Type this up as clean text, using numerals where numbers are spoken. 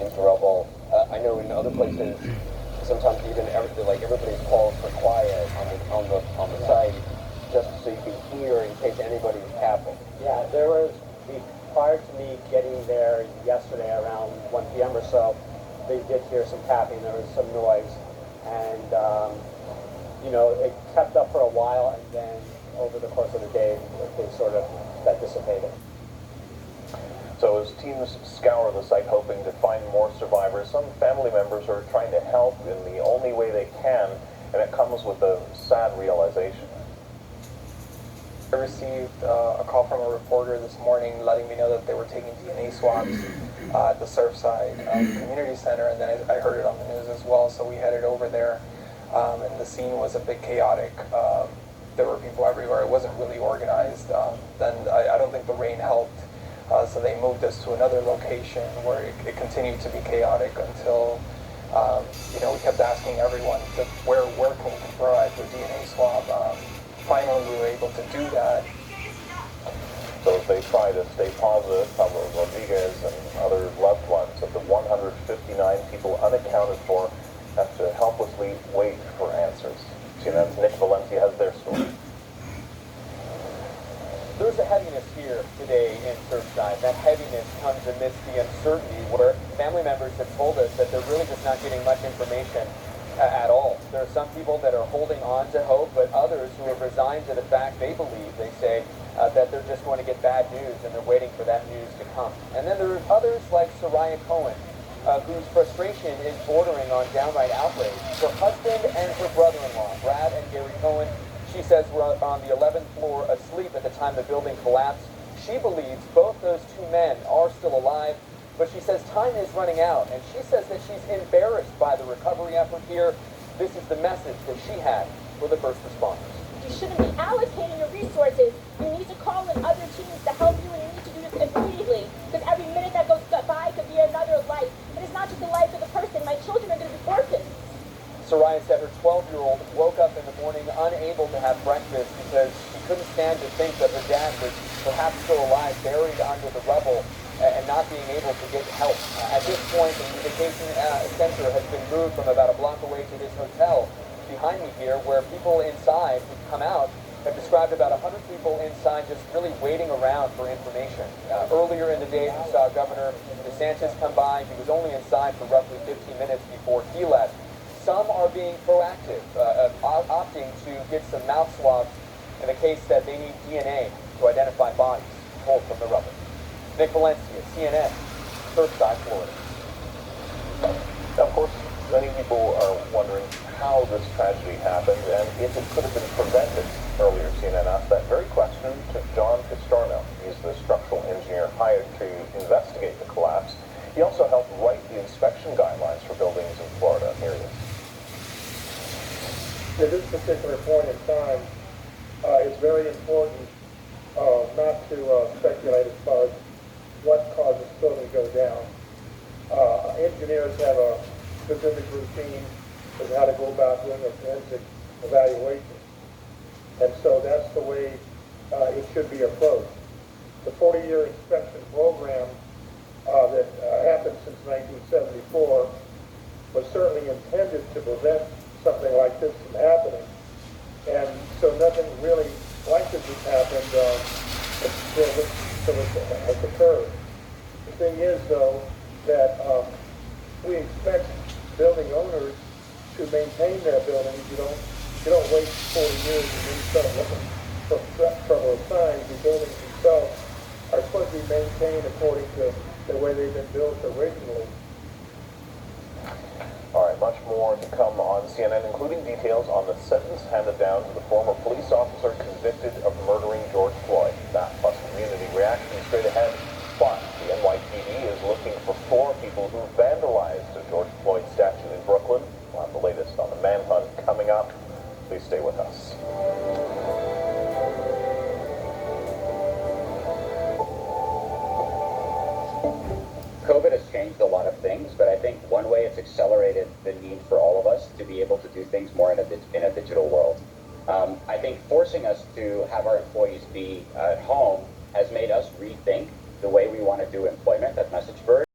into rubble. I know in other places, sometimes even everybody calls for quiet on the site, just so you can hear in case anybody's tapping. Yeah, prior to me getting there yesterday around 1 p.m. or so, they did hear some tapping. There was some noise, and it kept up for a while, and then over the course of the day, that dissipated. So as teams scour the site hoping to find more survivors, some family members are trying to help in the only way they can, and it comes with a sad realization. I received a call from a reporter this morning letting me know that they were taking DNA swabs at the Surfside Community Center, and then I heard it on the news as well, so we headed over there, and the scene was a bit chaotic. There were people everywhere. It wasn't really organized. Then I don't think the rain helped. So they moved us to another location where it continued to be chaotic until, we kept asking everyone where can we provide the DNA swab. Finally, we were able to do that. So as they try to stay positive, Pablo Rodriguez and other loved ones of the 159 people unaccounted for have to helplessly wait for answers. CNN's Nick Valencia has their story. There's a heaviness here today in Surfside. That heaviness comes amidst the uncertainty where family members have told us that they're really just not getting much information at all. There are some people that are holding on to hope, but others who have resigned to the fact they believe, they say, that they're just going to get bad news and they're waiting for that news to come. And then there are others like Soraya Cohen, whose frustration is bordering on downright outrage. Her husband and her brother-in-law, Brad and Gary Cohen, she says were on the 11th floor asleep at the time the building collapsed. She believes both those two men are still alive, but she says time is running out, and she says that she's embarrassed by the recovery effort here. This is the message that she had for the first responders. You shouldn't be allocating your resources. You need to call in other teams to help you, and you need to do this immediately, because every minute that goes by could be another life. And it's not just the life of the person. My children are going to be orphans. Soraya said her 12-year-old woke up in the morning unable to have breakfast because she couldn't stand to think that her dad was perhaps still alive, buried under the rubble, and not being able to get help. At this point, the communication center has been moved from about a block away to this hotel behind me here, where people inside who've come out have described about 100 people inside just really waiting around for information. Earlier in the day, we saw Governor DeSantis come by. He was only inside for roughly 15 minutes before he left. Some are being proactive, opting to get some mouth swabs in the case that they need DNA to identify bodies pulled from the rubble. Nick Valencia, CNN, Surfside, Florida. Now, of course, many people are wondering how this tragedy happened and if it could have been prevented. Earlier, CNN asked that very question to John Pistorno. He's the structural engineer hired to investigate the collapse. He also helped write the inspection guidelines for buildings in Florida. Here he is. At this particular point in time, it's very important not to speculate as far as what causes a building to go down. Engineers have a specific routine of how to go about doing a forensic evaluation. And so that's the way it should be approached. The 40-year inspection program that happened since 1974 was certainly intended to prevent something like this from happening. And so nothing really like this has happened until it has occurred. The thing is, though, that we expect building owners to maintain their buildings. You don't wait 40 years and then start looking for trouble signs. The buildings themselves are supposed to be maintained according to the way they've been built originally. All right, much more to come on CNN, including details on the sentence handed down to the former police officer convicted of murdering George Floyd. That plus community reaction straight ahead. Plus, the NYPD is looking for 4 people who vandalized a George Floyd statue in Brooklyn. We'll have the latest on the manhunt coming up. Please stay with us. COVID has changed a lot of things, but I think one way it's accelerated the need for all of us to be able to do things more in a digital world. I think forcing us to have our employees be at home has made us rethink the way we want to do employment. That message bird.